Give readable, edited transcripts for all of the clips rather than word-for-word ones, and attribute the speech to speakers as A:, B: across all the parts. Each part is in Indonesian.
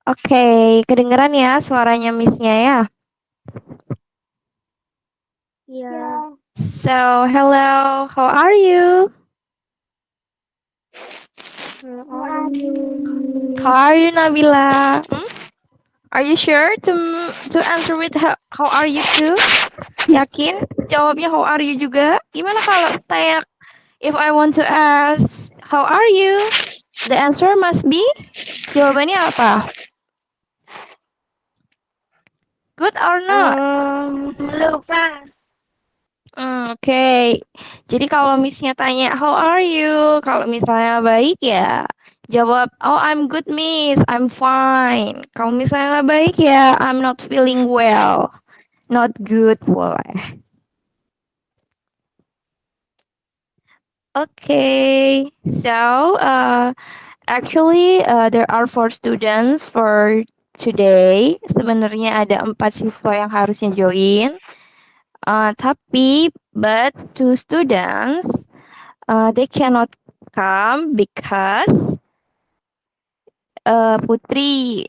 A: Oke, kedengeran ya suaranya Miss-nya ya.
B: Iya.
A: So, hello, how are you?
B: How are you?
A: How are you, Nabila? Are you sure to answer with how are you too? Yakin? Jawabnya how are you juga? Gimana kalau tanya if I want to ask how are you? The answer must be jawabannya apa? Good or not?
B: Lupa.
A: Oke. Jadi kalau Miss-nya tanya how are you? Kalau misalnya baik ya jawab oh I'm good Miss, I'm fine. Kalau misalnya nggak baik ya I'm not feeling well, not good boleh. Okay. So actually there are 4 students for today. Sebenarnya ada 4 siswa yang harusnya join. Tapi but 2 students they cannot come because Putri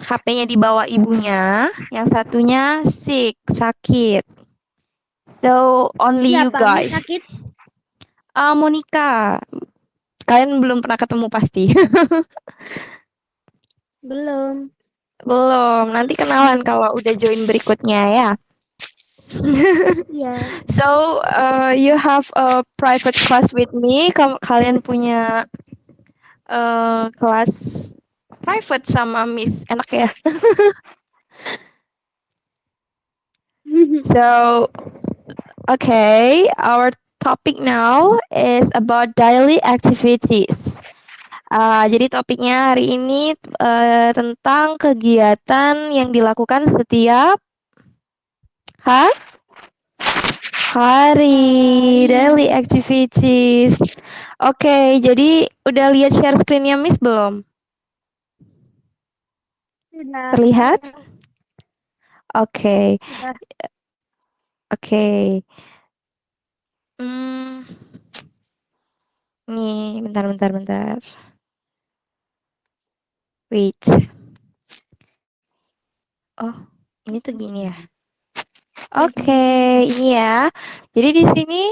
A: HP-nya dibawa ibunya, yang satunya sakit. So only you
B: Siapa? Miss
A: guys.
B: sakit?
A: Monica, kalian belum pernah ketemu pasti.
B: Belum.
A: Belum, nanti kenalan kalau udah join berikutnya ya.
B: Iya.
A: So you have a private class with me. Kalian punya kelas private sama Miss, enak ya. So, okay, our topic now is about daily activities. Jadi topiknya hari ini tentang kegiatan yang dilakukan setiap hari, daily activities. Oke, jadi udah lihat share screen-nya Miss belum?
B: Sudah.
A: Terlihat? Oke,
B: Sudah.
A: oke. Hmm, nih, bentar. Wait. Oh, ini tuh gini ya. Oke, ini ya. Jadi di sini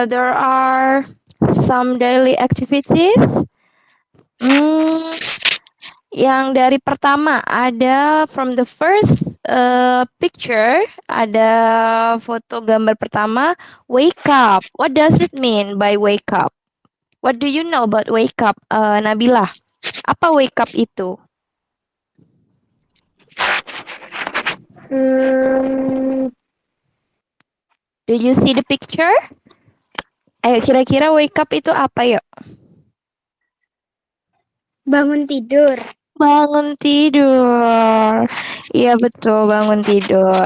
A: there are some daily activities. Yang dari pertama ada from the first picture, ada foto gambar pertama, wake up. What does it mean by wake up? What do you know about wake up, Nabila? Apa wake up itu? Do you see the picture? Ayo kira-kira wake up itu apa yuk?
B: Bangun tidur.
A: Bangun tidur. Iya betul, bangun tidur.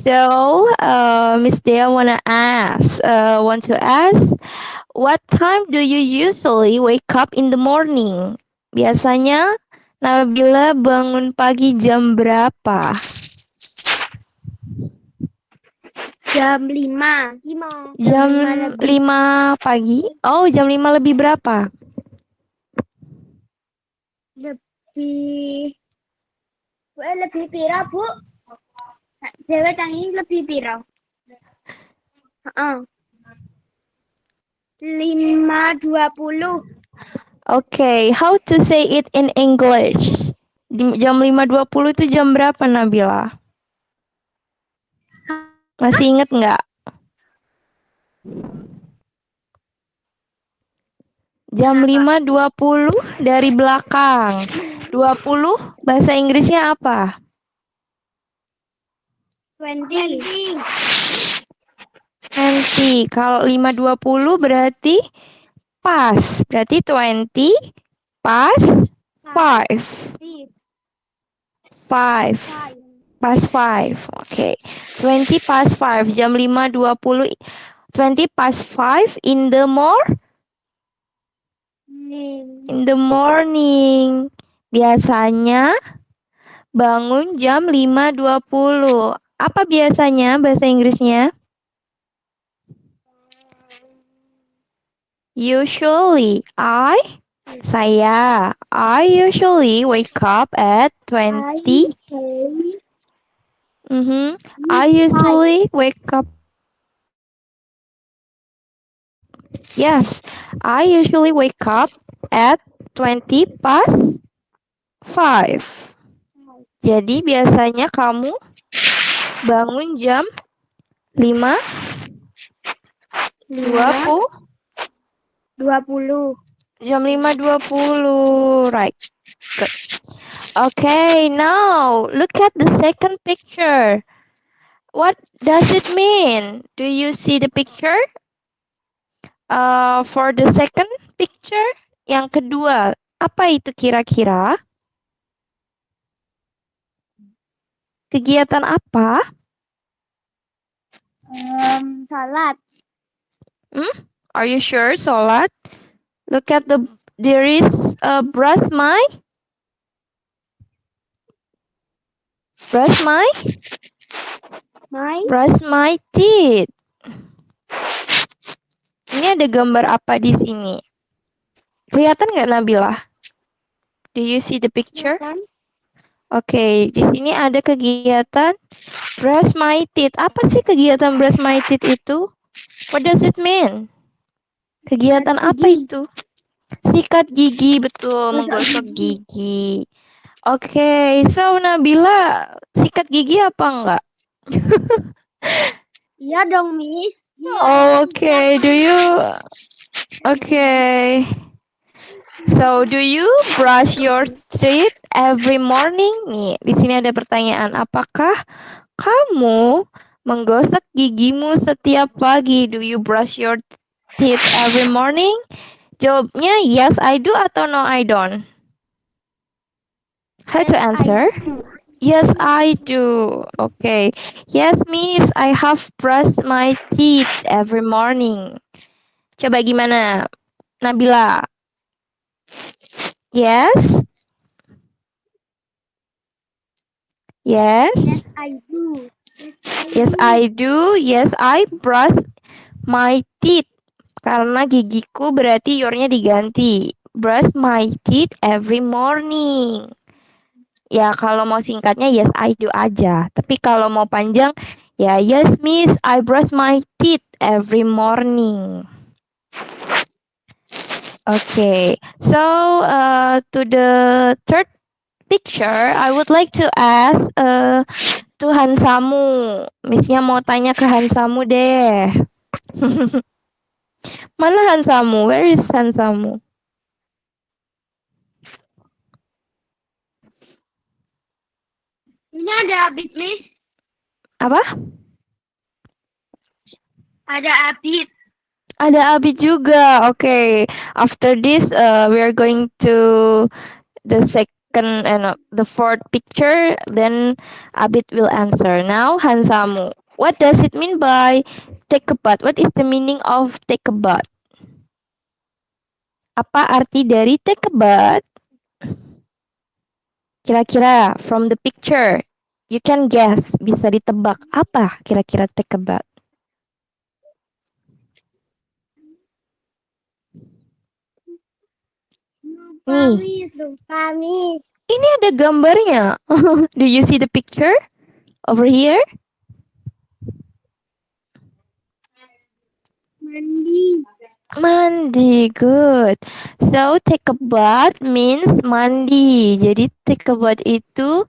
A: So, Miss Dea want to ask, what time do you usually wake up in the morning? Biasanya Nabila bangun pagi jam berapa?
B: Jam 5. Jam
A: Jam
B: 5 lebih.
A: 5 pagi? Oh, jam 5 lebih berapa?
B: Lebih. Lebih pira, Bu? Cewek yang ini lebih pira? 5:20.
A: Okay, how to say it in English? Jam 5.20 itu jam berapa, Nabila? Masih inget nggak? Jam 5.20 dari belakang. 20 bahasa Inggrisnya apa?
B: 20.
A: 20. Kalau 5.20 berarti pas. Berarti 20 pas 5. 5. Pas 5. Oke. 20 pas 5. Jam 5.20. 20 pas 5 in the morning. Biasanya bangun jam 5.20. Apa biasanya bahasa Inggrisnya? Usually. Saya, I usually wake up at 20. I usually wake up. Yes, I usually wake up at 20 past 5. Jadi biasanya kamu bangun jam 5 20
B: 20.
A: jam 5.20, right? Good. Okay, now look at the second picture. What does it mean? Do you see the picture? For the second picture, yang kedua, apa itu kira-kira? Kegiatan apa?
B: Salat.
A: Are you sure? Sholat? Look at there is brush my teeth. Ini ada gambar apa di sini? Kelihatan nggak, Nabila? Do you see the picture? Oke, di sini ada kegiatan brush my teeth. Apa sih kegiatan brush my teeth itu? What does it mean? Kegiatan apa itu? Sikat gigi, betul, menggosok gigi. Oke, so Nabila, sikat gigi apa enggak?
B: Iya dong, Miss.
A: Okay, Okay. So, do you brush your teeth every morning? Nih, di sini ada pertanyaan. Apakah kamu menggosok gigimu setiap pagi? Do you brush your teeth every morning? Jawabnya yes, I do atau no, I don't? How to answer? Yes, I do. Okay. Yes, Miss, I have brushed my teeth every morning. Coba gimana, Nabila? Yes? Yes?
B: Yes, I do.
A: Yes, I do. Yes, I brush my teeth. Karena gigiku berarti your-nya diganti. Brush my teeth every morning. Ya, kalau mau singkatnya yes, I do aja. Tapi kalau mau panjang, ya yes, Miss, I brush my teeth every morning. Okay, so to the third picture, I would like to ask to Hansamu. Missnya mau tanya ke Hansamu deh. Mana Hansamu? Where is Hansamu?
B: Ini ada Abid, Miss.
A: Apa?
B: Ada Abid.
A: Ada Abid juga. Okay, after this, we are going to the second and the fourth picture. Then Abid will answer. Now Hansamu. What does it mean by take a bath? What is the meaning of take a bath? Apa arti dari take a bath? Kira-kira from the picture, you can guess, bisa ditebak apa kira-kira take a bath? Nih,
B: Lupa, Miss.
A: ini ada gambarnya. Do you see the picture over here?
B: Mandi.
A: Mandi, good. So, take a bath means mandi. Jadi, take a bath itu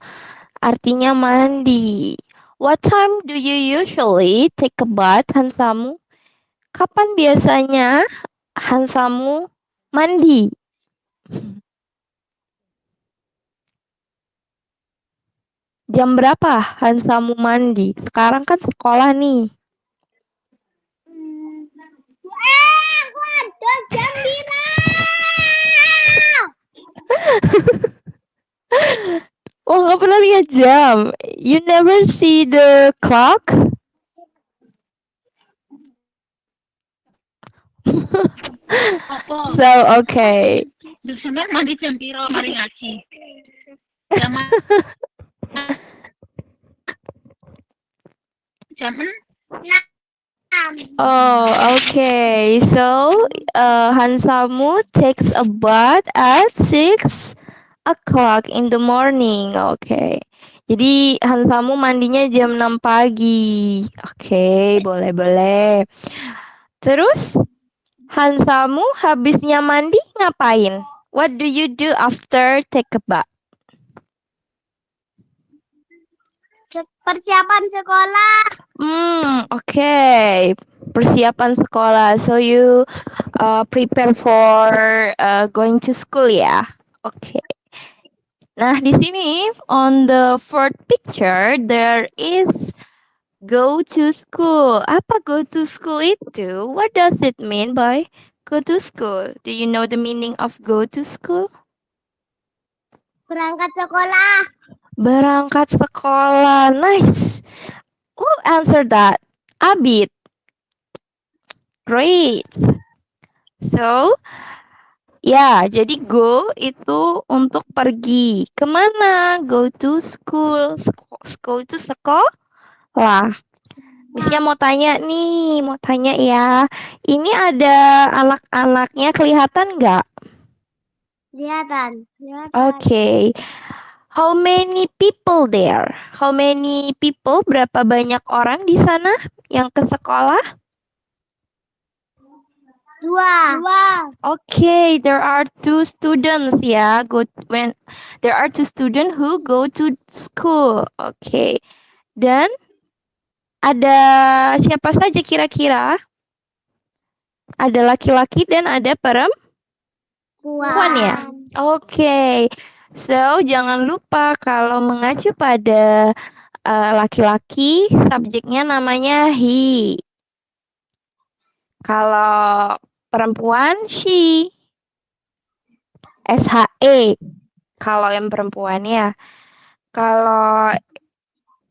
A: artinya mandi. What time do you usually take a bath, Hansamu? Kapan biasanya Hansamu mandi? Jam berapa Hansamu mandi? Sekarang kan sekolah nih.
B: Waduh, jam
A: Oh, nggak pernah lihat jam. You never see the clock? So, okay.
C: Dosennya mandi jam piro mari ngaji. Jam jam
A: Oh, okay. So, Hansamu takes a bath at 6 o'clock in the morning. Okay. Jadi Hansamu mandinya jam 6 pagi. Oke, boleh-boleh. Terus Hansamu habisnya mandi ngapain? What do you do after take a bath?
B: Persiapan sekolah.
A: Okay. Persiapan sekolah. So you prepare for going to school ya. Oke. Nah, di sini on the fourth picture there is go to school. Apa go to school itu? What does it mean by go to school? Do you know the meaning of go to school?
B: Berangkat sekolah.
A: Berangkat sekolah. Nice. Who answered that? Abid. Great. So, ya, jadi go itu untuk pergi. Kemana? Go to school. School itu sekolah. Misalnya mau tanya nih, mau tanya ya. Ini ada anak-anaknya kelihatan nggak?
B: Kelihatan.
A: Okay. How many people there? How many people? Berapa banyak orang di sana yang ke sekolah?
B: 2.
A: Okay, there are 2 students ya. There are 2 students who go to school. Okay. Dan ada siapa saja kira-kira? Ada laki-laki dan ada perempuan ya. Okay. So, jangan lupa kalau mengacu pada laki-laki, subjeknya namanya he. Kalau perempuan, she. SHE. Kalau yang perempuan ya. Kalau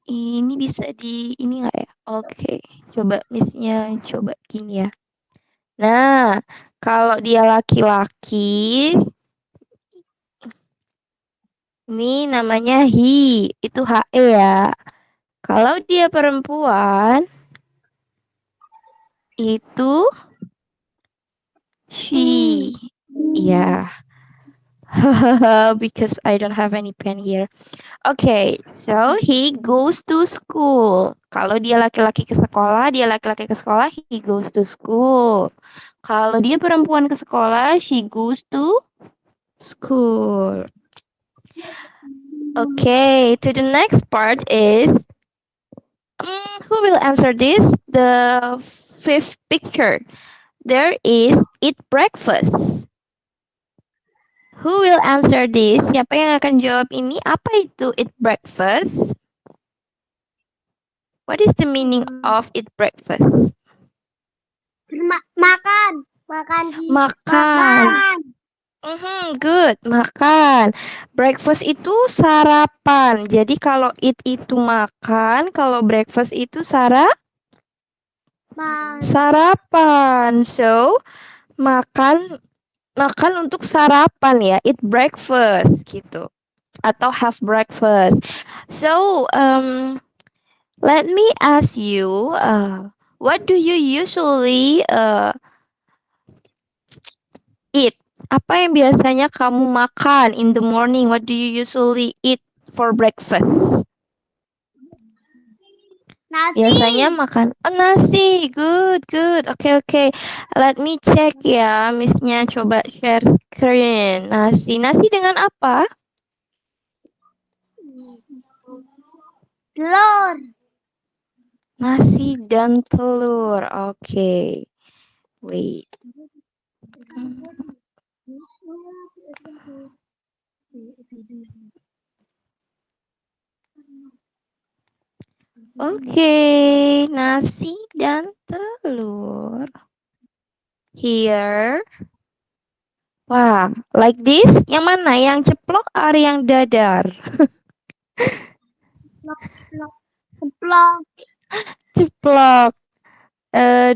A: ini bisa ini nggak ya? Oke. Coba misalnya coba gini ya. Nah, kalau dia laki-laki, ini namanya he, itu HE ya. Kalau dia perempuan, itu she. Ya. Because I don't have any pen here. Okay, so he goes to school. Kalau dia laki-laki ke sekolah, he goes to school. Kalau dia perempuan ke sekolah, she goes to school. Okay, to the next part is who will answer this? The fifth picture. There is eat breakfast. Who will answer this? Siapa yang akan jawab ini? Apa itu eat breakfast? What is the meaning of eat breakfast?
B: Makan.
A: Makan. Good, makan. Breakfast itu sarapan. Jadi kalau eat itu makan, kalau breakfast itu sarapan. So, makan untuk sarapan ya, eat breakfast gitu. Atau have breakfast. So, let me ask you, what do you usually eat? Apa yang biasanya kamu makan in the morning? What do you usually eat for breakfast?
B: Nasi.
A: Biasanya makan nasi. Good. Okay. Let me check ya. Missnya coba share screen. Nasi dengan apa?
B: Telur.
A: Nasi dan telur. Okay. Wait. Okay, nasi dan telur. Here. Wah, like this? Yang mana? Yang ceplok atau yang dadar?
B: Ceplok.
A: Ceplok.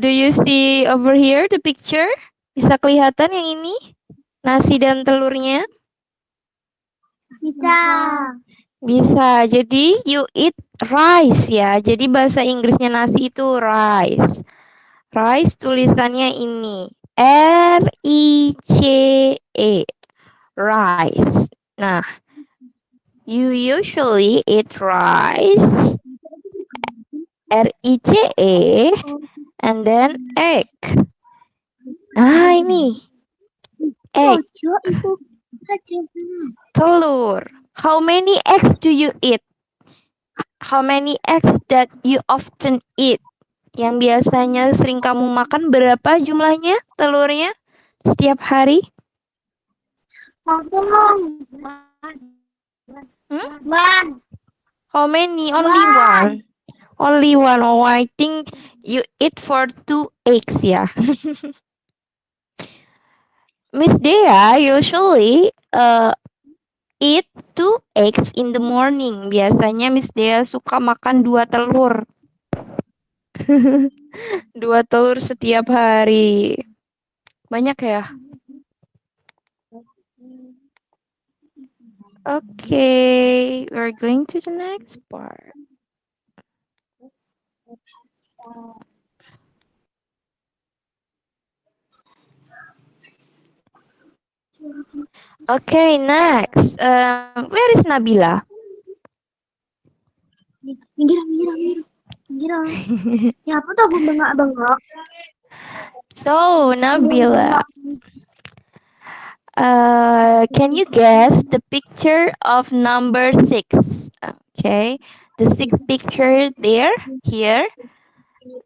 A: Do you see over here the picture? Bisa kelihatan yang ini? Nasi dan telurnya? Bisa. Jadi you eat rice ya. Jadi bahasa Inggrisnya nasi itu rice. Rice tulisannya ini. R-I-C-E. Rice. Nah, you usually eat rice. R-I-C-E. And then egg. Nah, ini. Egg. Telur. How many eggs do you eat? How many eggs that you often eat? Yang biasanya sering kamu makan berapa jumlahnya telurnya setiap hari?
B: One.
A: How many? Only one. Only one. Oh, I think you eat for 2 eggs ya. Miss Dea usually eat 2 eggs in the morning. Biasanya Miss Dea suka makan 2 telur. 2 telur setiap hari. Banyak ya? Okay, we're going to the next part. Okay, next. Where is Nabila?
B: Minggir. Ya apa tuh bengak-bengak?
A: So, Nabila, can you guess the picture of number 6? Okay, the 6th picture there, here.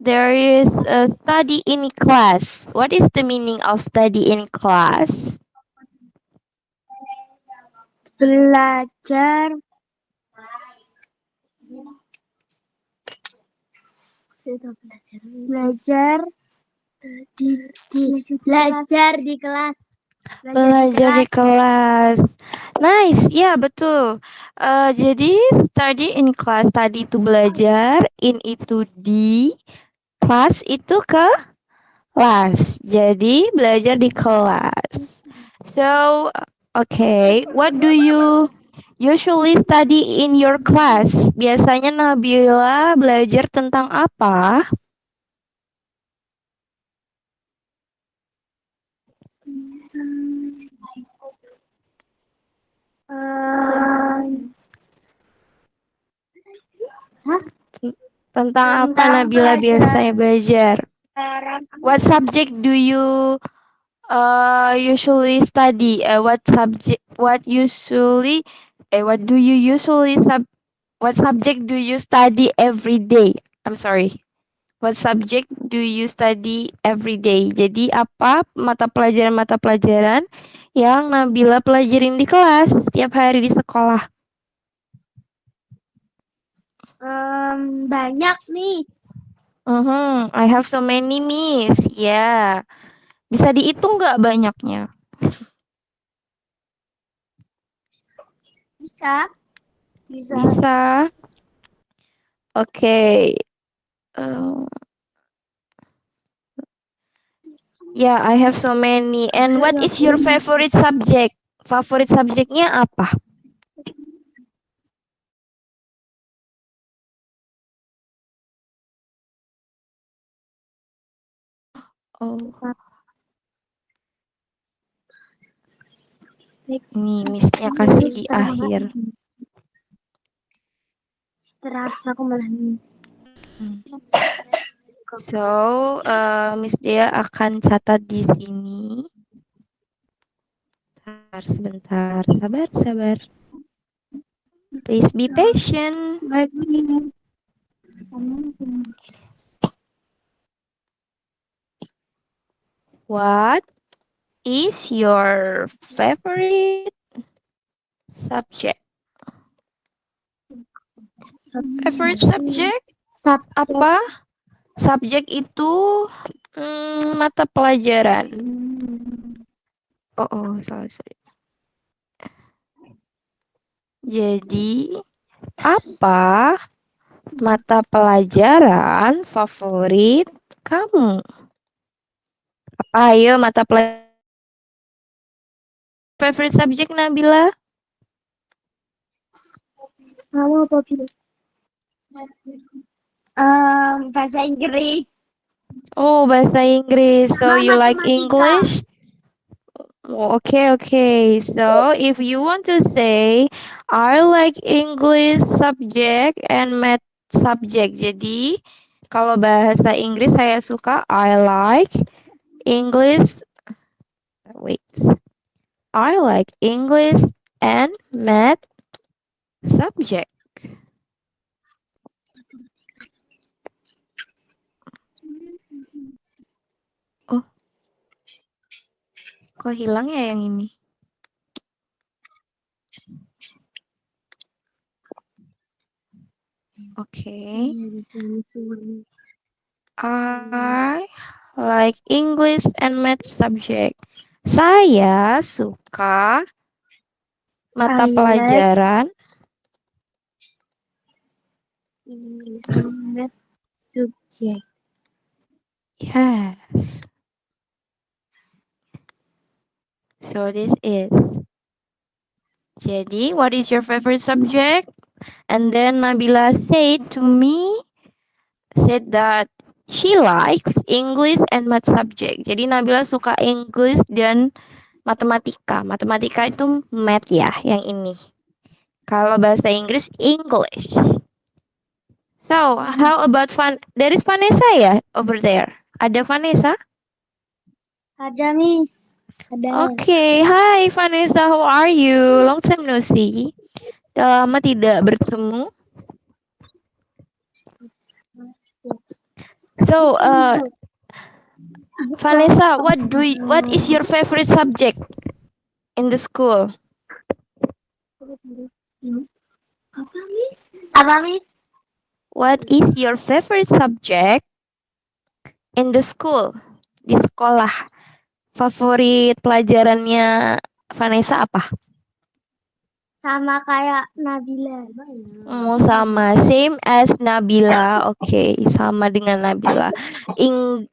A: There is a study in class. What is the meaning of study in class?
B: Belajar. Belajar di kelas.
A: Belajar di kelas. Nice, ya betul. Jadi study in class, tadi itu belajar, in itu di, kelas itu kelas. Jadi belajar di kelas. So, okay, what do you usually study in your class? Biasanya Nabila belajar tentang apa? Tentang apa Nabila biasanya belajar? What subject do you usually study? What subject do you study every day? I'm sorry. What subject do you study every day? Jadi apa mata pelajaran yang Nabila pelajarin di kelas setiap hari di sekolah?
B: Banyak nih.
A: I have so many, Miss. Ya, bisa dihitung nggak banyaknya?
B: Bisa.
A: Bisa. Okay. Yeah, I have so many. And what is your favorite subject? Favorit subjeknya apa? Oh. Nih, Miss-nya kasih di akhir.
B: Terasa aku malah nih.
A: So, Miss Dea akan catat di sini. Sebentar. Sabar. Please be patient. What is your favorite subject? Favorite subject? Apa? Subjek itu mata pelajaran. Salah. Jadi, apa mata pelajaran favorit kamu? Apa ayo mata pelajaran favorite subject Nabila?
B: Kamu apa pilih? Bahasa Inggris.
A: Oh, bahasa Inggris. So
B: Sama
A: you like
B: matematika.
A: English? Oh, okay, okay. So if you want to say I like English subject and math subject. Jadi kalau bahasa Inggris saya suka I like English. Wait. I like English and math subject. Oh, kok hilang ya yang ini? Okay. I like English and math subject. Saya suka mata pelajaran
B: English and math subject.
A: yes. So this is. Jadi, what is your favorite subject? And then Nabila said to me, said that she likes English and math subject. Jadi Nabila suka English dan matematika. Matematika itu math ya, yang ini. Kalau bahasa Inggris, English. So, how about there is Vanessa ya over there? Ada Vanessa?
B: Ada, Miss. Ada.
A: Okay, hi Vanessa, how are you? Long time no see. Sudah lama tidak bertemu. So, Vanessa, what is your favorite subject in the school?
B: Apa, Miss?
A: What is your favorite subject in the school? Di sekolah. Favorit pelajarannya Vanessa apa?
B: Sama kayak Nabila.
A: Oh, sama. Same as Nabila. Oke, sama dengan Nabila. You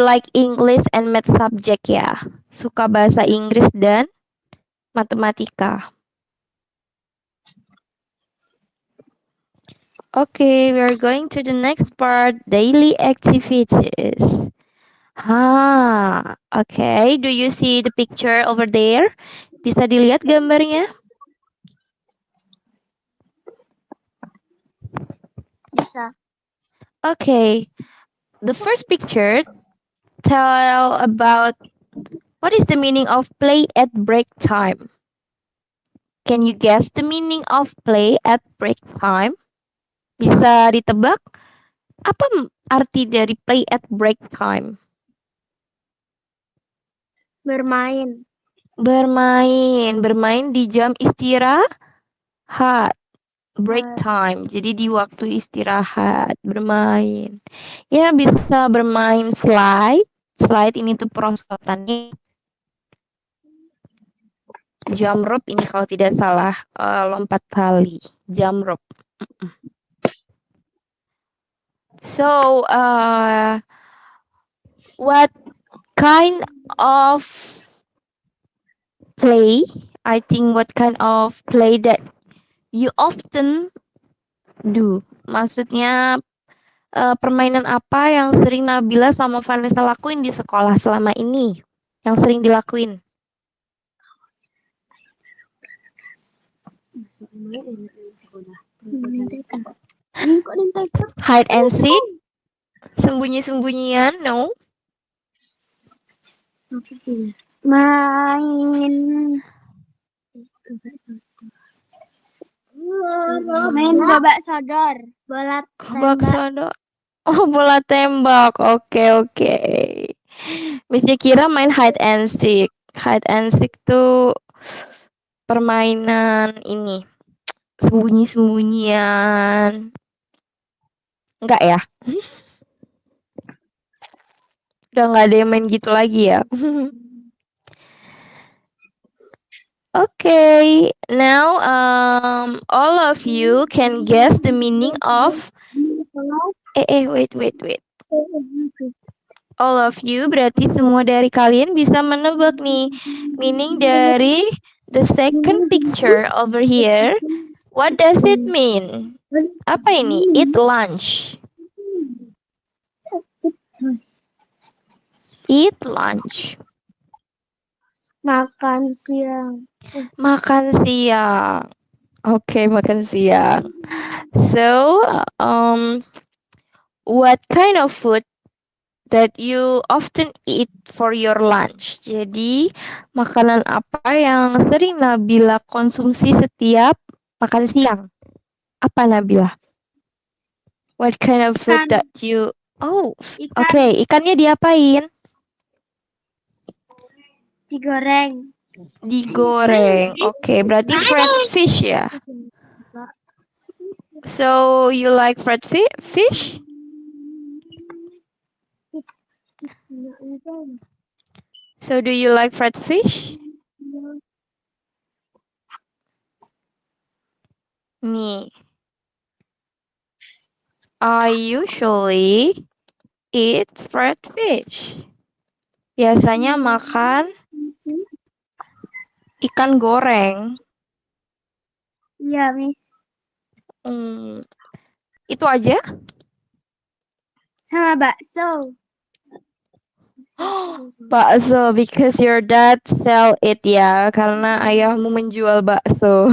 A: like English and math subject ya. Suka bahasa Inggris dan matematika. Okay, we are going to the next part, daily activities. Okay. Do you see the picture over there? Bisa dilihat gambarnya?
B: Bisa.
A: Okay. The first picture tell about what is the meaning of play at break time. Can you guess the meaning of play at break time? Bisa ditebak? Apa arti dari play at break time?
B: Bermain.
A: Bermain di jam istirahat. Break time, jadi di waktu istirahat, bermain. Ya, bisa bermain slide. Slide ini tuh perosotannya. Jump rope ini kalau tidak salah, lompat tali. Jump rope. So, what kind of play? I think what kind of play that you often do? Maksudnya permainan apa yang sering Nabila sama Vanessa lakuin di sekolah selama ini? Yang sering dilakuin? Hide and seek? Sembunyi-sembunyian? No?
B: Main babak sodor. Bola
A: Babak
B: tembak.
A: sodor. Oh, bola tembak. Oke. Misalnya kira main hide and seek. Hide and seek tuh permainan ini. Sembunyi-sembunyian. Enggak ya? Udah nggak ada yang main gitu lagi ya? Okay, now all of you can guess the meaning of wait. All of you berarti semua dari kalian bisa menebak nih meaning dari the second picture over here. What does it mean? Apa ini? Eat lunch. eat lunch?
B: Makan siang.
A: Makan siang. Oke, makan siang. So, what kind of food that you often eat for your lunch? Jadi, makanan apa yang sering Nabila konsumsi setiap makan siang? Apa Nabila? What kind of food
B: Ikan.
A: that you... Oh,
B: Ikan
A: oke. Ikannya diapain?
B: digoreng.
A: Digoreng. Oke, berarti fried fish ya? So, you like fried fish? So, do you like fried fish? Nih, I usually eat fried fish. Biasanya makan ikan goreng.
B: Iya, Miss.
A: Itu aja?
B: Sama bakso.
A: Bakso, because your dad sell it ya, karena ayahmu menjual bakso.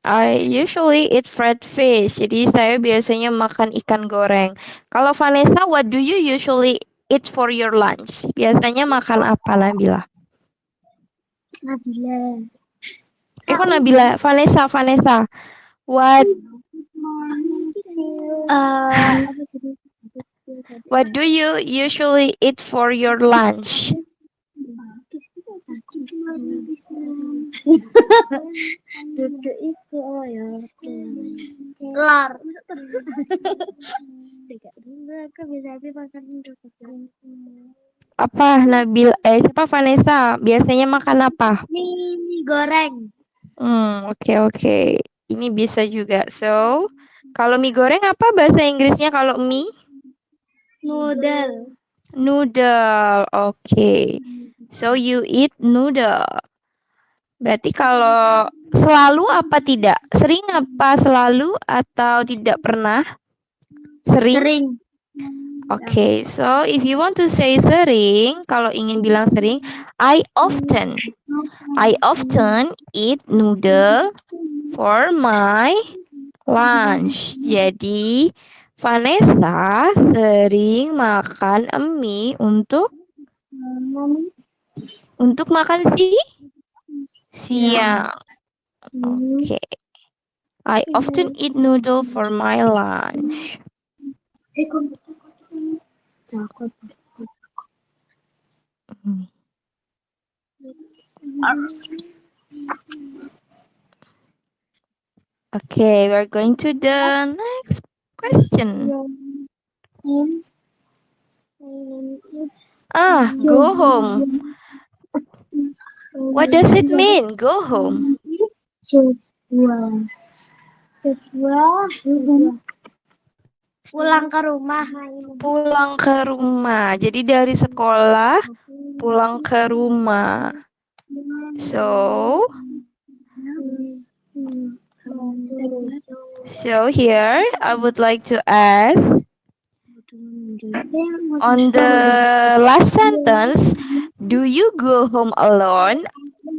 A: I usually eat fried fish, jadi saya biasanya makan ikan goreng. Kalau Vanessa, what do you usually eat for your lunch? Biasanya makan apa, Nabila?
B: Nabila.
A: Kok Nabila? Vanessa. What do you usually eat for your lunch?
B: Duduk itu ya. Telur. Mereka bisa makan
A: Apa siapa Vanessa? Biasanya makan apa?
B: mie goreng.
A: Oke. Ini bisa juga. So, kalau mie goreng apa bahasa Inggrisnya kalau mie?
B: Noodle.
A: Noodle. Oke. So, you eat noodle. Berarti kalau selalu apa tidak? Sering apa selalu atau tidak pernah? Sering? Oke, so if you want to say sering, kalau ingin bilang sering, I often eat noodle for my lunch. Jadi, Vanessa sering makan mie untuk makan siang. Oke. I often eat noodle for my lunch. Okay, we're going to the next question. Go home. What does it mean, go home?
B: Pulang ke rumah.
A: Pulang ke rumah. Jadi dari sekolah pulang ke rumah. So here I would like to ask, on the last sentence, do you go home alone?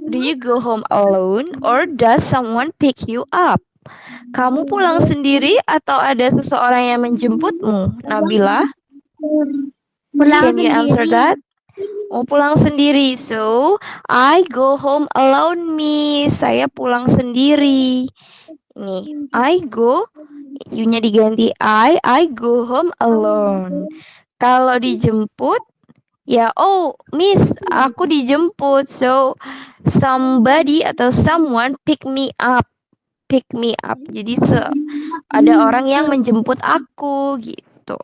A: Do you go home alone or does someone pick you up? Kamu pulang sendiri atau ada seseorang yang menjemputmu, Nabila? Can you answer that? Pulang sendiri. So, I go home alone, Miss. Saya pulang sendiri. Nih, I go, you-nya diganti I go home alone. Kalau dijemput, ya, Miss, aku dijemput. So, somebody atau someone pick me up. Jadi, ada orang yang menjemput aku, gitu.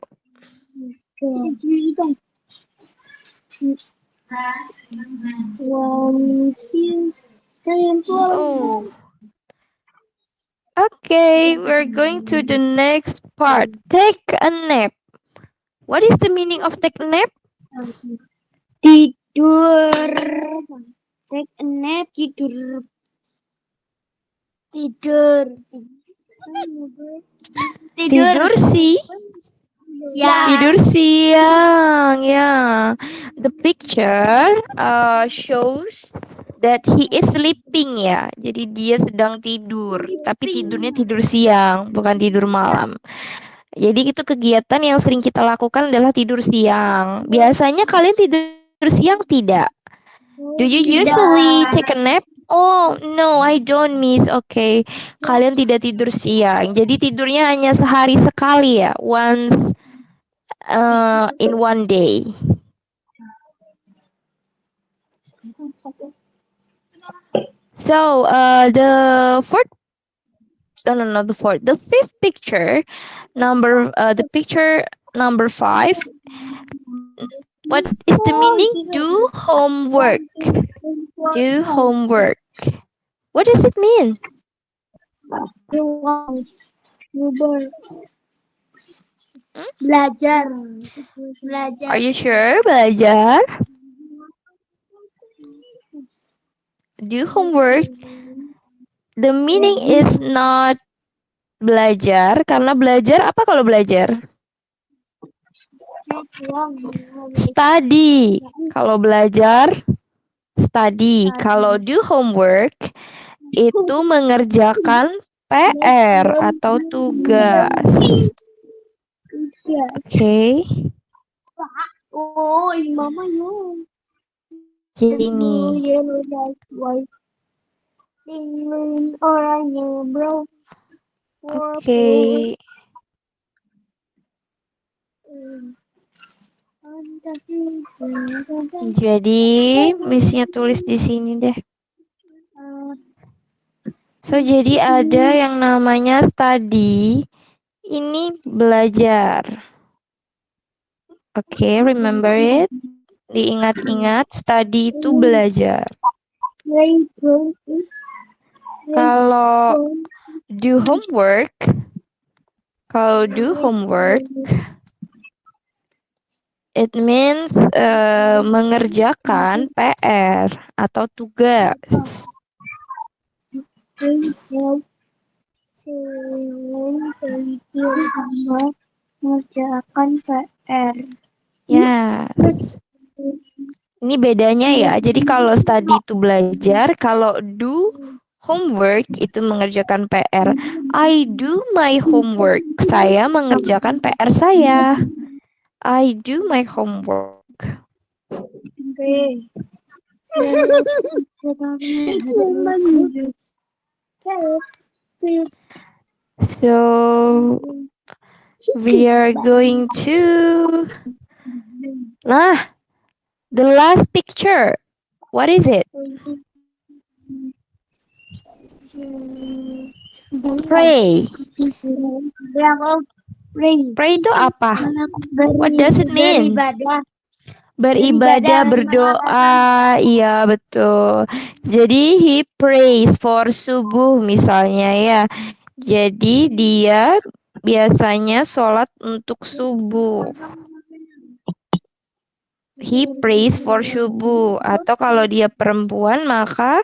A: Okay, we're going to the next part. Take a nap. What is the meaning of take a nap?
B: Tidur. Take a nap, tidur.
A: Tidur sih. Tidur siang, ya. The picture shows that he is sleeping ya. Jadi dia sedang tidur, tapi tidurnya tidur siang, bukan tidur malam. Jadi itu kegiatan yang sering kita lakukan adalah tidur siang. Biasanya kalian tidur siang tidak? Do you usually take a nap? Oh, no, I don't miss. Okay. Kalian tidak tidur siang. Jadi tidurnya hanya sehari sekali ya. Once in one day. So, the fifth picture, the picture number 5. What is the meaning? Do homework. Do homework. What does it mean?
B: Belajar.
A: Are you sure? Belajar. Do homework. The meaning is not belajar, karena belajar apa kalau belajar? Study. Kalau belajar, study. Kalau do homework, itu mengerjakan PR atau tugas. Oke.
B: Oh, mama you.
A: Ini.
B: Yellow, white, green, orange, brown.
A: Oke. Jadi, missnya tulis di sini deh. So, jadi ada yang namanya study. Ini belajar. Oke, remember it. Diingat-ingat, study itu belajar. Kalau do homework, it means mengerjakan PR atau tugas.
B: Mengerjakan PR.
A: Yes. Ini bedanya ya. Jadi kalau study itu belajar, kalau do homework itu mengerjakan PR. I do my homework. Saya mengerjakan PR saya. I do my homework.
B: Okay. Please.
A: So we are going to the last picture. What is it? Pray. Pray itu apa? What does it mean? Beribadah, berdoa. Iya, betul. Jadi he prays for subuh misalnya ya. Jadi dia biasanya sholat untuk subuh. He prays for subuh. Atau kalau dia perempuan maka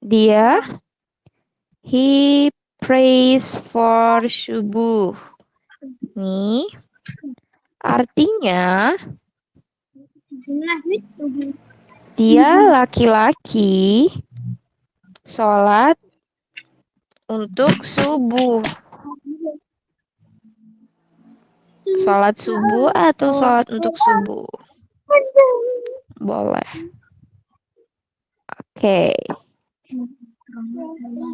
A: dia he prays for subuh. Nih, artinya dia laki-laki sholat untuk subuh. Sholat subuh atau sholat untuk subuh? Boleh. Oke.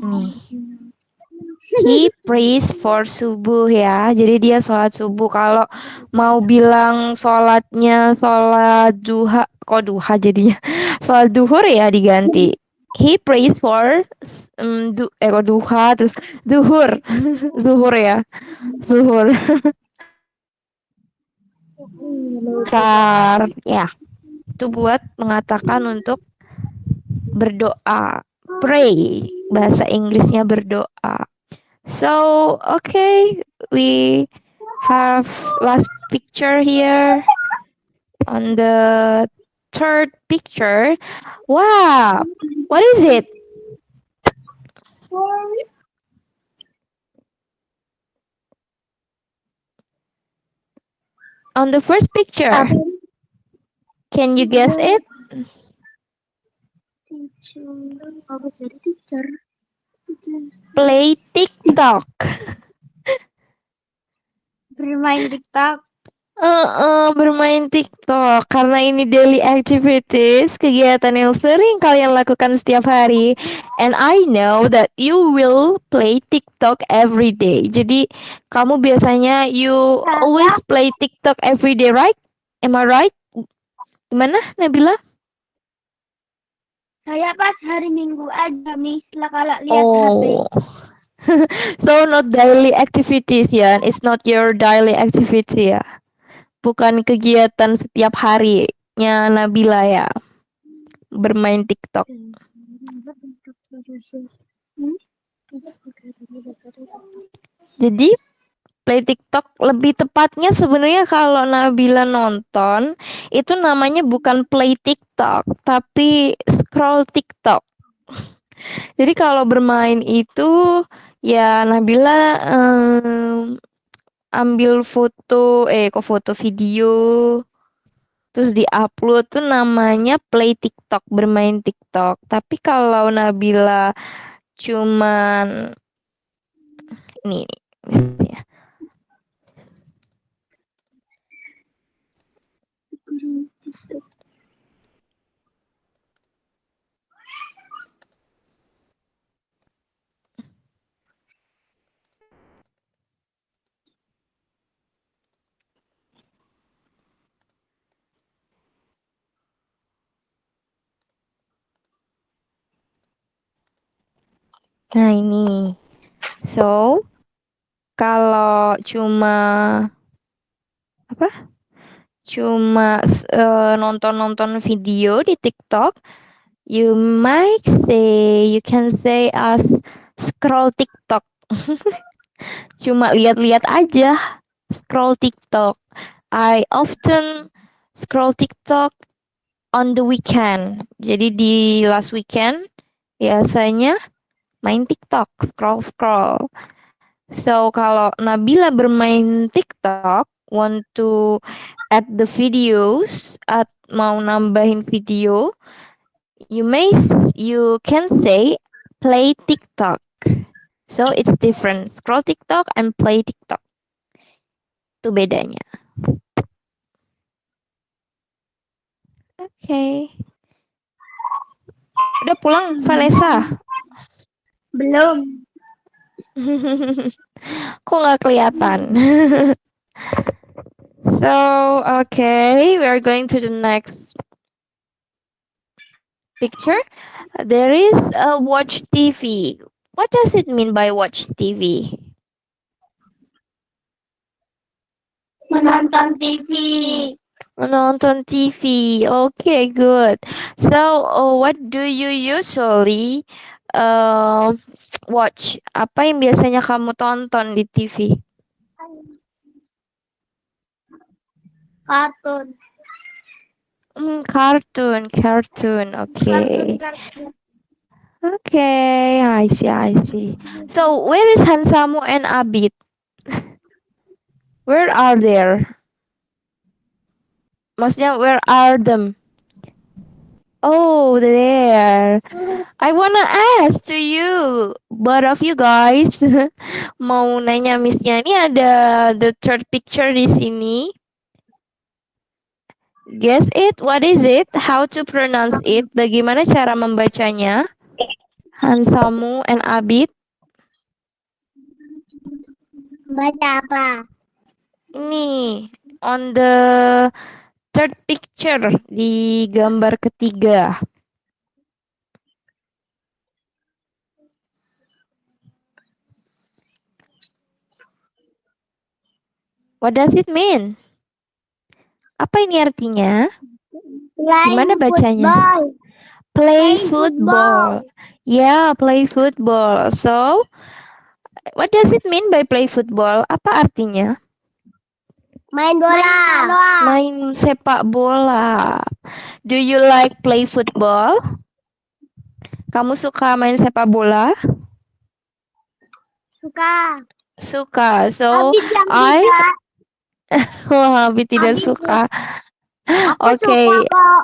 A: Nih. He prays for subuh ya. Jadi dia sholat subuh. Kalau mau bilang sholatnya sholat duha, kok duha jadinya? Sholat duhur ya diganti. He prays for kok duha terus duhur. Zuhur ya. Zuhur. Ya. Itu buat mengatakan untuk berdoa. Pray. Bahasa Inggrisnya berdoa. So, okay, we have last picture here on the third picture. Wow, what is it? On the first picture,
B: Apa?
A: can you guess it?
B: Teacher. Apa jadi teacher?
A: Play TikTok.
B: Bermain TikTok.
A: Bermain TikTok karena ini daily activities, kegiatan yang sering kalian lakukan setiap hari. And I know that you will play TikTok every day. Jadi kamu biasanya you always play TikTok every day, right? Am I right? Gimana, Nabila?
B: Saya pas hari Minggu aja, Miss. Lah kalau lihat HP.
A: Oh. So not daily activities ya. It's not your daily activity ya. Bukan kegiatan setiap harinya Nabila ya. Bermain TikTok. Jadi play TikTok lebih tepatnya sebenarnya kalau Nabila nonton itu namanya bukan play TikTok tapi scroll TikTok. Jadi kalau bermain itu ya Nabila ambil foto foto video terus di-upload tuh namanya play TikTok, bermain TikTok. Tapi kalau Nabila cuman ini nih. Nah, ini. So, kalau cuma apa? Cuma nonton-nonton video di TikTok, you can say as scroll TikTok. Cuma lihat-lihat aja, scroll TikTok. I often scroll TikTok on the weekend. Jadi di last weekend biasanya main TikTok, scroll. So kalau Nabila bermain TikTok, want to add the videos, mau nambahin video, you can say play TikTok. So it's different. Scroll TikTok and play TikTok. Itu bedanya. Oke. Udah pulang, Vanessa?
B: Belum.
A: Kok nggak kelihatan? So, okay, we are going to the next picture. There is a watch TV. What does it mean by watch TV?
B: Menonton TV.
A: Menonton TV. Okay, good. So, what do you usually watch? Apa yang biasanya kamu tonton di TV?
B: Kartun.
A: Cartoon. Okay. Okay, I see. So, where is Hansamu and Abid? Where are they? Maksudnya, where are them? Oh, there. I wanna ask to you, both of you guys. Mau nanya Missnya, ini ada the third picture di sini. Guess it, what is it? How to pronounce it? Bagaimana cara membacanya? Hansamu and Abid.
B: Baca apa?
A: Ini on the third picture di gambar ketiga. What does it mean? Apa ini artinya? Gimana bacanya? Play football. Yeah, play football. So, what does it mean by play football? Apa artinya?
B: Main bola.
A: Main sepak bola. Do you like play football? Kamu suka main sepak bola?
B: Suka.
A: Suka. So,
B: Habis yang
A: I
B: tiga.
A: Wah, Abid tidak
B: Abid
A: suka.
B: Aku suka
A: Oke,
B: kok.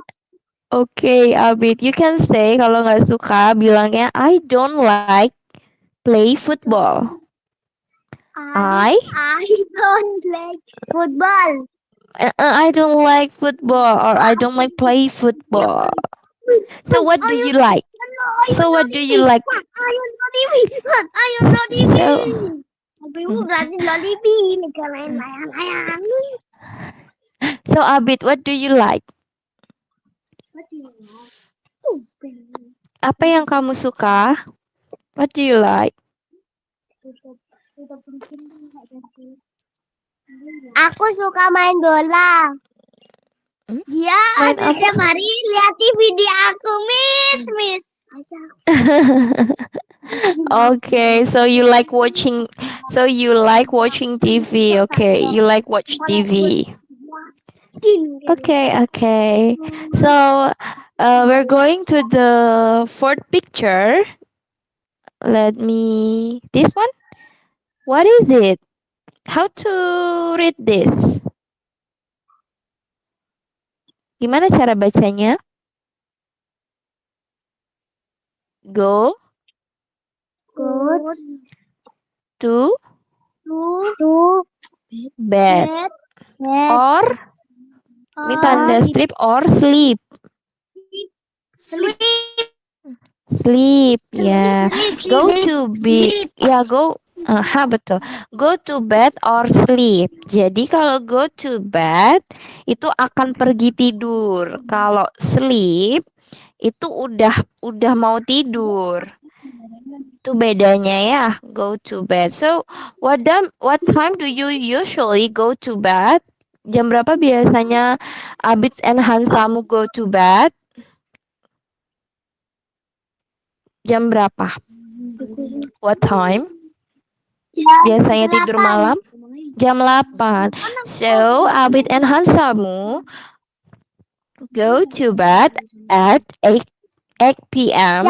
A: oke, Abid. You can say kalau nggak suka, bilangnya I don't like play football. I
B: I don't like football.
A: I don't like football or I don't like play football. So what do you like? So what do you like?
B: Ayo Lolibi. Ayo Lolibi.
A: So
B: Abimu berarti Lolibi. Negara layang-layang.
A: so Abid, what do you like? Apa yang kamu suka? What do you like?
B: Aku suka main bola.
A: Hmm?
B: Dia
A: Main apa?
B: setiap hari lihat TV di aku, Miss.
A: Okay, so you like watching TV. Okay, you like watch TV. Okay. So we're going to the fourth picture. This one. What is it? How to read this? Gimana cara bacanya? Go
B: Go
A: to
B: to
A: bed
B: bed
A: or ini tanda strip or sleep.
B: sleep.
A: Sleep, ya. Go
B: Sleep.
A: to bed. Ya, betul. Go to bed or sleep. Jadi kalau go to bed itu akan pergi tidur. Kalau sleep itu udah mau tidur. Itu bedanya ya, go to bed. So, what time do you usually go to bed? Jam berapa biasanya Abid and Hansamu go to bed? Jam berapa? What time? Biasanya tidur malam? Jam 8. So, Abid and Hansamu go to bed at 8 p.m.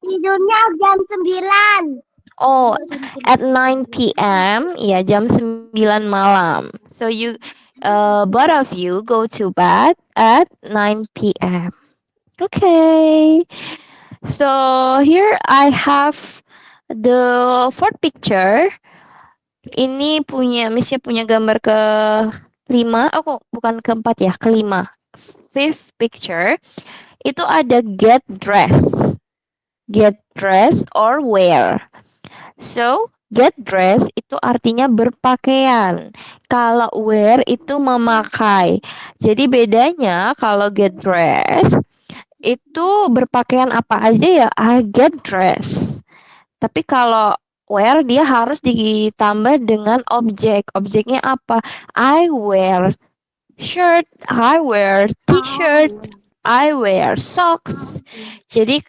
B: Tidurnya jam 9.
A: Oh, at 9 p.m. Ya, jam 9 malam. So both of you go to bed at 9 p.m. Okay. So here I have the fourth picture. Ini Miss punya gambar ke 5. Oh, kok bukan keempat ya, kelima. Fifth picture. Itu ada get dressed. Get dressed or wear. So, get dressed itu artinya berpakaian. Kalau wear itu memakai. Jadi bedanya kalau get dressed itu berpakaian apa aja ya, I get dressed. Tapi kalau wear dia harus ditambah dengan objek. Objeknya apa? I wear shirt, I wear t-shirt, I wear socks. Jadi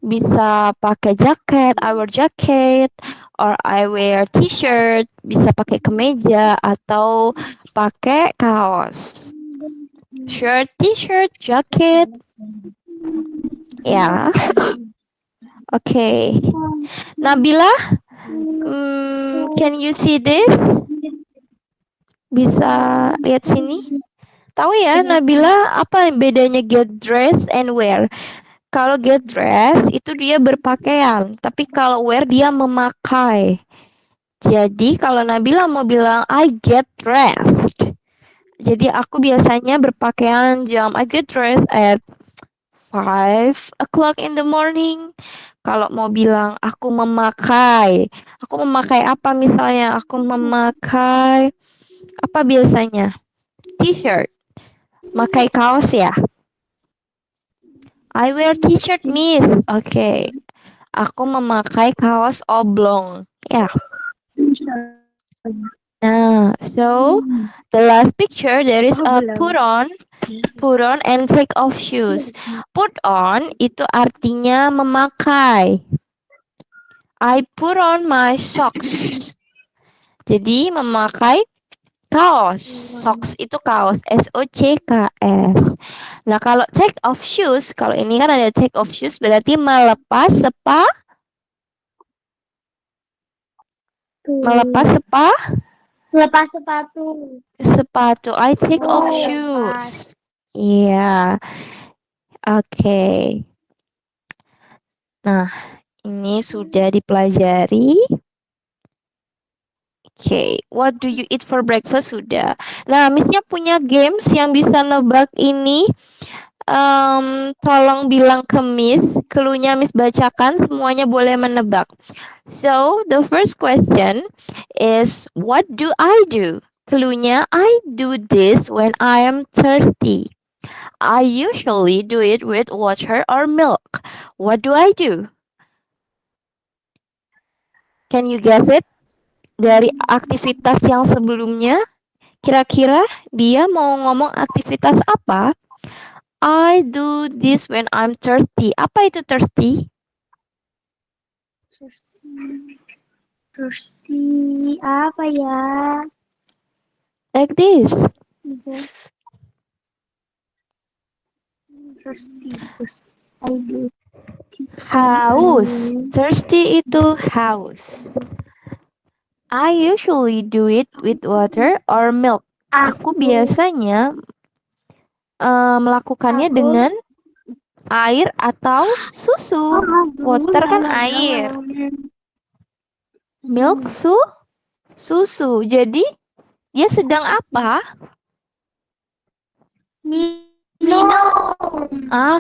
A: bisa pakai jaket, I wear jacket, or I wear t-shirt, bisa pakai kemeja atau pakai kaos. Shirt, t-shirt, jacket. Ya. Okay. Nabila, can you see this? Bisa lihat sini? Tahu ya, Nabila, apa bedanya get dressed and wear? Kalau get dressed itu dia berpakaian, tapi kalau wear dia memakai. Jadi kalau Nabila mau bilang I get dressed. Jadi aku biasanya berpakaian I get dressed at 5 o'clock in the morning. Kalau mau bilang aku memakai apa misalnya? Aku memakai apa biasanya? T-shirt. Makai kaos ya? I wear t-shirt, Miss. Okay. Aku memakai kaos oblong. Ya. Nah, so the last picture there is a put on and take off shoes. Put on itu artinya memakai. I put on my socks. Jadi memakai kaos. Socks itu kaos. SOCKS. Nah, kalau take off shoes, kalau ini kan ada take off shoes berarti melepas
B: Lepas sepatu.
A: Sepatu. I take off
B: Oh,
A: shoes. Iya. Oke. Nah, ini sudah dipelajari. Oke, what do you eat for breakfast sudah. Nah, Missnya punya games yang bisa nebak ini. Tolong bilang ke Miss, cluenya Miss bacakan, semuanya boleh menebak. So, the first question is, what do I do? Cluenya, I do this when I am thirsty. I usually do it with water or milk. What do I do? Can you guess it? Dari aktivitas yang sebelumnya, kira-kira dia mau ngomong aktivitas apa? I do this when I'm thirsty. Apa itu thirsty?
B: Thirsty apa ya?
A: Like this.
B: Thirsty. I do.
A: Haus. Thirsty itu haus. I usually do it with water or milk. Aku biasanya melakukannya
B: Aku-
A: dengan air atau susu. Water kan air. Milk susu. Jadi dia sedang apa?
B: Minum.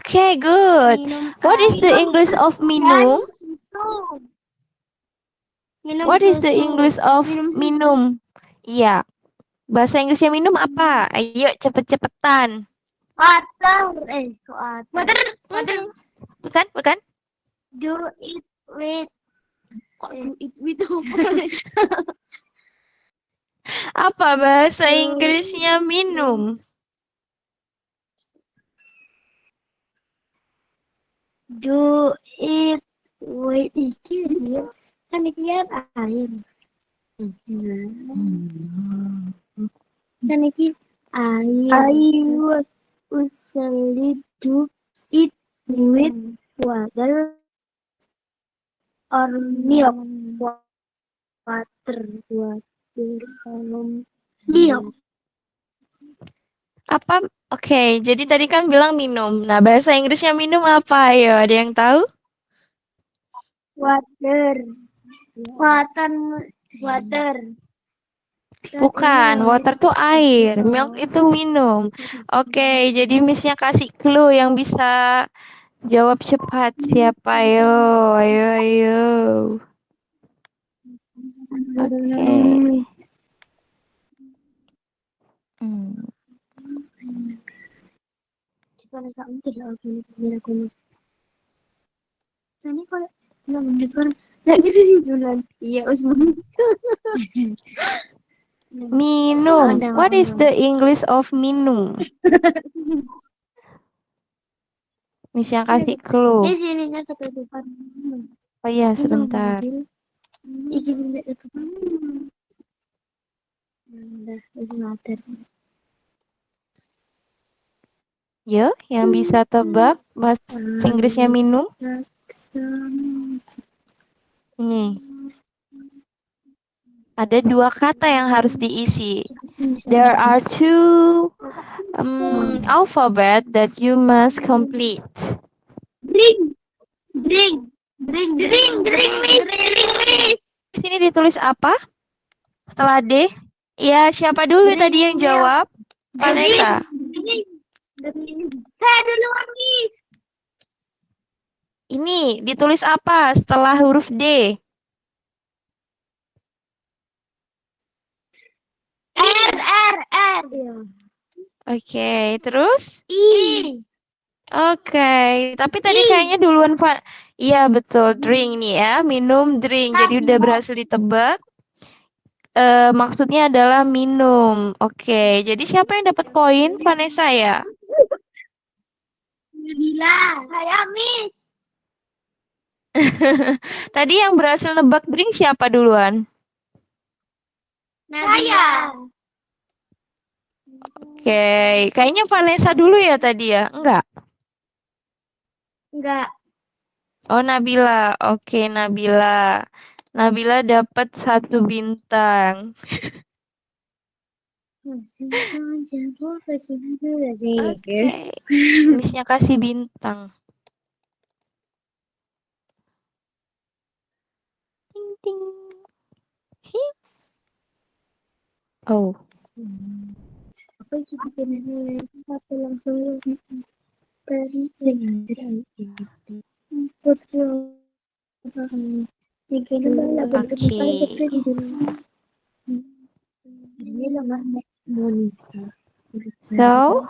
A: Okay, good. What is the English of minum? What is the English of minum? Iya. Bahasa Inggrisnya minum apa? Ayo cepet-cepetan.
B: Water. Water.
A: Bukan?
B: Do it with. Kok do it with
A: Apa bahasa Inggrisnya minum?
B: Do it with iki ya. Kan iki kan air. Kan iki air. I usually do it with water or milk. Water. Milk.
A: Apa? Oke, jadi tadi kan bilang minum. Nah, bahasa Inggrisnya minum apa? Ayo, ada yang tahu?
B: Water. Water.
A: Bukan, water tuh air, milk itu minum. Oke, jadi Missnya kasih clue yang bisa jawab cepat. Siapa? Ayo. Oke. Minum. What is the English of minum? Missnya kasih clue.
B: Di sininya ketutupan.
A: Oh iya, sebentar.
B: Iki benda ketutupan. Udah, water.
A: Yo, yang bisa tebak bahasa Inggrisnya minum? Ini. Ada dua kata yang harus diisi. There are two alphabet that you must complete.
B: Drink, miss.
A: Di sini ditulis apa? Setelah D? Ya, siapa dulu tadi yang jawab? Vanessa.
B: Saya duluan, miss.
A: Ini ditulis apa setelah huruf D?
B: R.
A: Oke, terus?
B: I.
A: Oke, tapi tadi kayaknya duluan Pak. Iya betul, drink nih ya, minum drink. Jadi udah berhasil ditebak. Maksudnya adalah minum. Oke, jadi siapa yang dapat poin? Vanessa ya?
B: Nabila. Saya, miss.
A: Tadi yang berhasil nebak drink siapa duluan?
B: Saya.
A: Oke, kayaknya Vanessa dulu ya tadi ya? Enggak?
B: Enggak.
A: Oh, Nabila. Oke, Nabila. Nabila dapat 1 bintang. Oke. Missnya kasih bintang. Ting ting. Hi. Oh.
B: Apa sih bikin satu langsung dari betul.
A: So,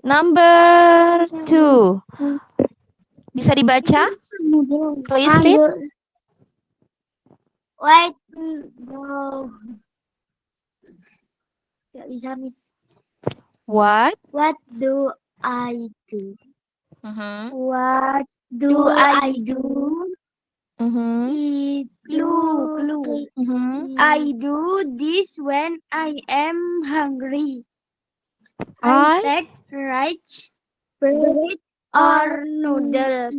A: number 2. Bisa dibaca? Please read.
B: Wait, no. Gak bisa nih.
A: What?
B: What do I do?
A: Mhm.
B: What do I do?
A: Mhm.
B: Clue.
A: Mhm.
B: I do this when I am hungry.
A: I
B: take rice, bread, or noodles.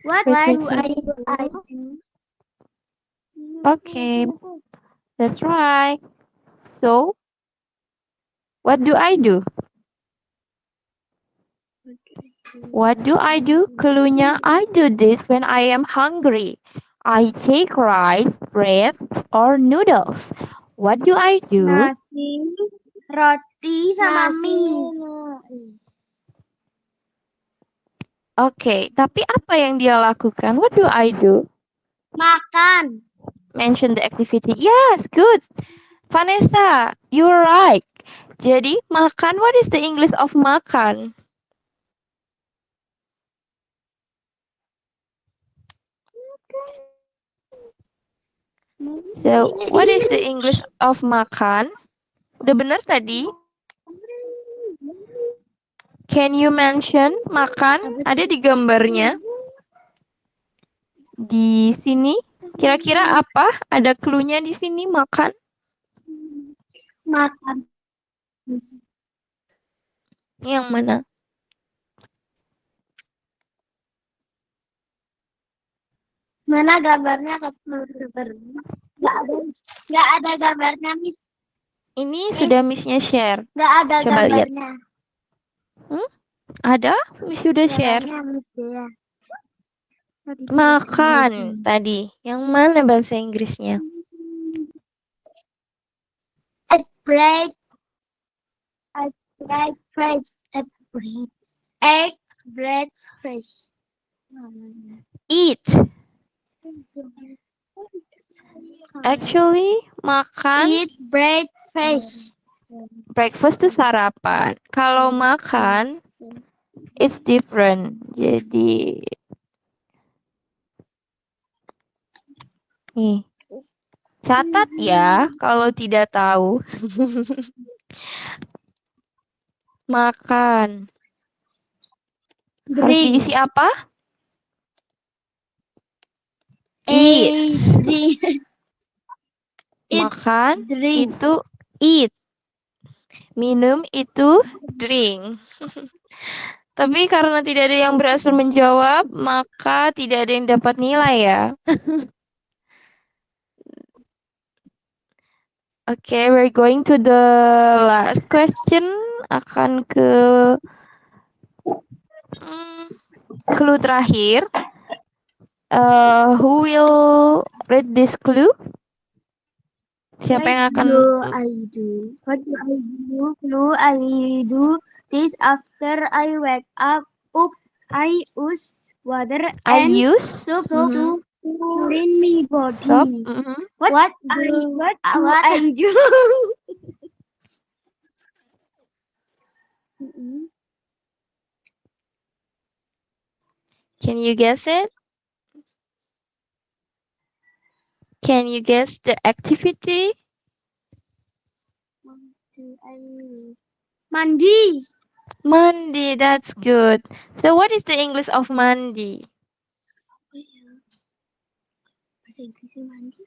B: What
A: wait,
B: do
A: wait.
B: I do?
A: Okay, that's right. So, what do I do? What do I do? Cluenya, I do this when I am hungry. I take rice, bread, or noodles. What do I do?
B: Nasi, roti, sama mie.
A: Oke, tapi apa yang dia lakukan? What do I do?
B: Makan.
A: Mention the activity. Yes, good. Vanessa, you're right. Jadi, makan, what is the English of makan? So, what is the English of makan? Udah benar tadi? Can you mention makan? Ada di gambarnya. Di sini. Kira-kira apa? Ada clue-nya di sini makan?
B: Makan.
A: Yang mana?
B: Mana gambarnya? Nggak ada gambarnya, Miss.
A: Ini sudah Miss-nya share.
B: Nggak ada
A: Coba lihat.
B: gambarnya.
A: Ada? Miss sudah share.
B: Gambarnya, Miss, ya.
A: Makan tadi. Yang mana bahasa Inggrisnya?
B: Egg bread. Egg bread fresh. Egg bread. Egg bread fresh.
A: Eat. Actually, makan.
B: Eat breakfast.
A: Breakfast itu sarapan. Kalau makan, it's different. Jadi, nih, catat ya kalau tidak tahu. Makan. Harus
B: Drink.
A: diisi apa?
B: Eat.
A: Makan
B: Drink.
A: itu eat. Minum itu drink. Tapi karena tidak ada yang berhasil menjawab, maka tidak ada yang dapat nilai ya. Oke, we're going to the last question. Akan ke clue terakhir. Who will read this clue? Siapa yang akan?
B: What do I do? Clue, I do this after I wake up. I use water
A: I
B: and
A: use
B: soap to clean my body.
A: soap.
B: What do I do?
A: Can you guess it? Can you guess the activity?
B: Mandi.
A: Mandi, that's good. So what is the English of mandi?
B: Bahasa Inggrisnya mandi.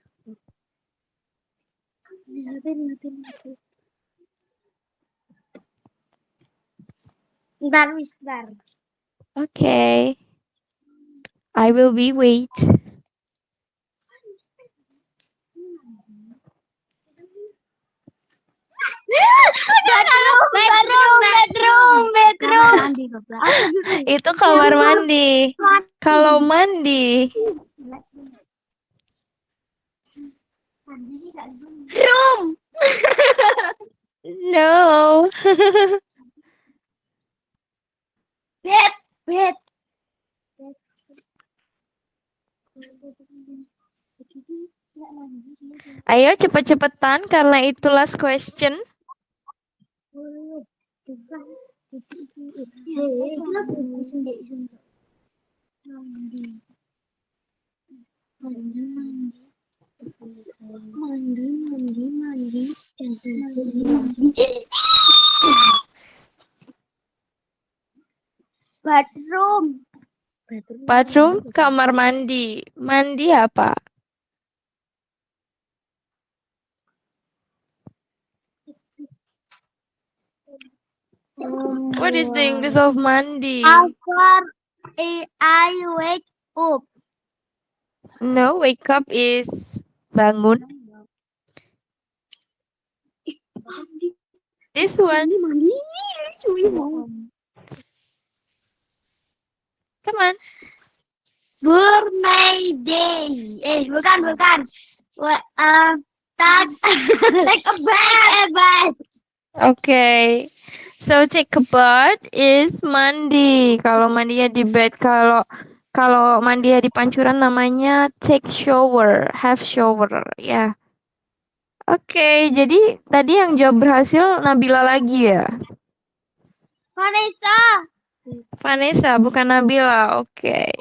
B: Bentar, Mister.
A: Okay. I will be wait.
B: goblok.
A: Itu kamar mandi. Kalau mandi.
C: Room.
A: No.
C: Bed. Bed.
A: Ayo cepet-cepetan karena itu last question.
B: Bathroom.
A: Bathroom, kamar mandi. Mandi apa? What is the English of mandi?
B: After I wake up.
A: No, wake up is bangun. This one. Come on.
C: Day. Bukan. Take a bath.
A: Okay. So take a bath is mandi. Kalau mandinya di bed, kalau mandinya di pancuran namanya take shower, have shower, ya. Oke, jadi tadi yang jawab berhasil Nabila lagi ya? Vanessa, bukan Nabila. Oke.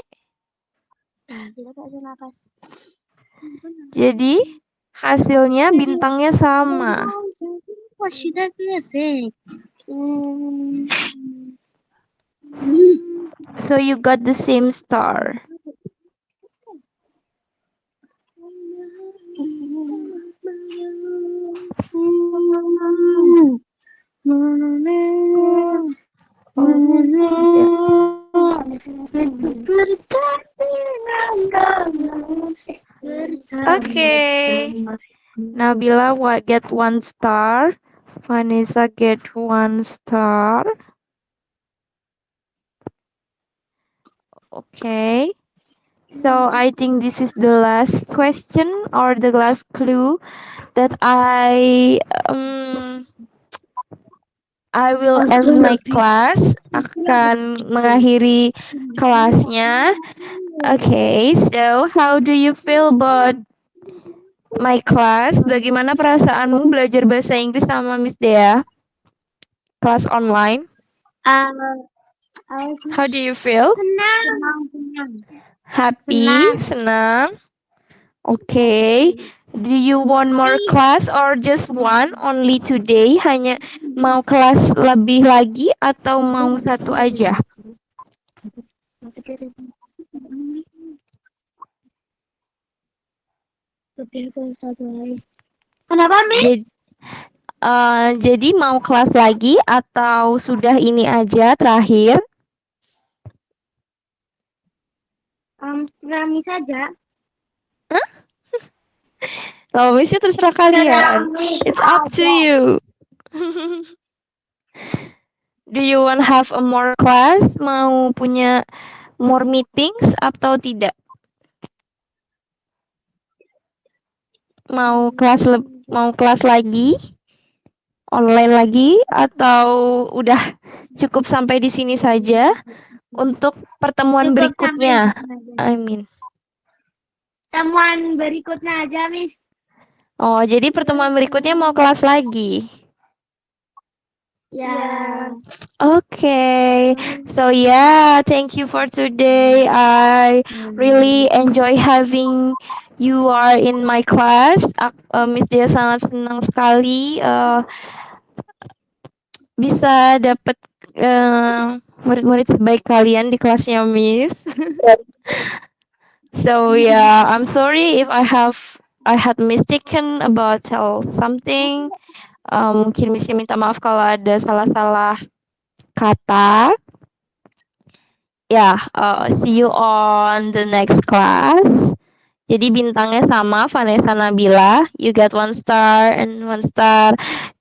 A: Jadi hasilnya bintangnya sama.
B: What should I say?
A: So you got the same star. Okay. Nabila get 1 star. Vanessa get 1 star. Okay. So I think this is the last question or the last clue that I will end my class, akan mengakhiri kelasnya. Okay, so how do you feel about my class? Bagaimana perasaanmu belajar bahasa Inggris sama Miss Dea? Kelas online. How do you feel?
B: Senang.
A: Happy, senang. Okay. Do you want more class or just one only today? Hanya mau kelas lebih lagi atau mau satu aja?
C: Kenapa, Miss?
A: Jadi mau kelas lagi atau sudah ini aja terakhir?
C: Rami saja.
A: Kalau Missnya terserah kalian. It's up to you. Do you want have a more class? Mau punya more meetings atau tidak? Mau kelas lagi? Online lagi atau udah cukup sampai di sini saja untuk pertemuan berikutnya?
C: Pertemuan berikutnya aja, Miss.
A: Oh, jadi pertemuan berikutnya mau kelas lagi?
C: Ya.
A: Okay. So yeah, thank you for today. I really enjoy having you are in my class. Miss Dia sangat senang sekali bisa dapat murid-murid sebaik kalian di kelasnya Miss. So yeah, I'm sorry if I had mistaken about something. Mungkin Missnya minta maaf kalau ada salah-salah kata. See you on the next class. Jadi bintangnya sama, Vanessa Nabila. You get 1 star and 1 star.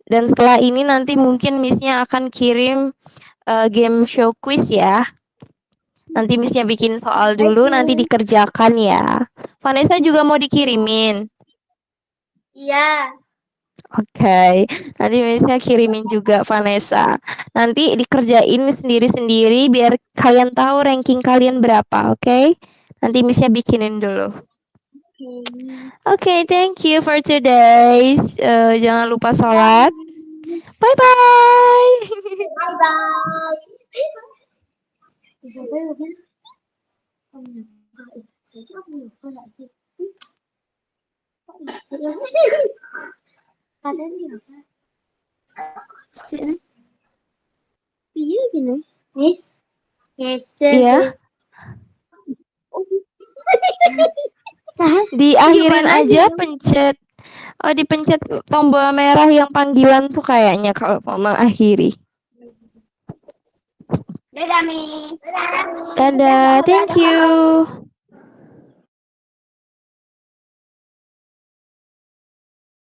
A: Dan setelah ini nanti mungkin Missnya akan kirim game show quiz ya. Nanti Missnya bikin soal dulu, nanti dikerjakan ya. Vanessa juga mau dikirimin.
B: Iya.
A: Oke, nanti Missnya kirimin juga Vanessa. Nanti dikerjain sendiri-sendiri biar kalian tahu ranking kalian berapa, oke? Nanti Missnya bikinin dulu. Oke, thank you for today. Jangan lupa sholat. Bye-bye.
B: Bye bye. Sampai lupa. Saya kira aku lupa lagi. Katanya Yes. Iya gini. Yes. Yes.
A: Iya. Diakhirin
B: Gimana
A: aja,
B: aja?
A: pencet. Oh, dipencet tombol merah yang panggilan tuh kayaknya kalau mau mengakhiri.
C: Dadah, Mi.
A: Dadah, thank you.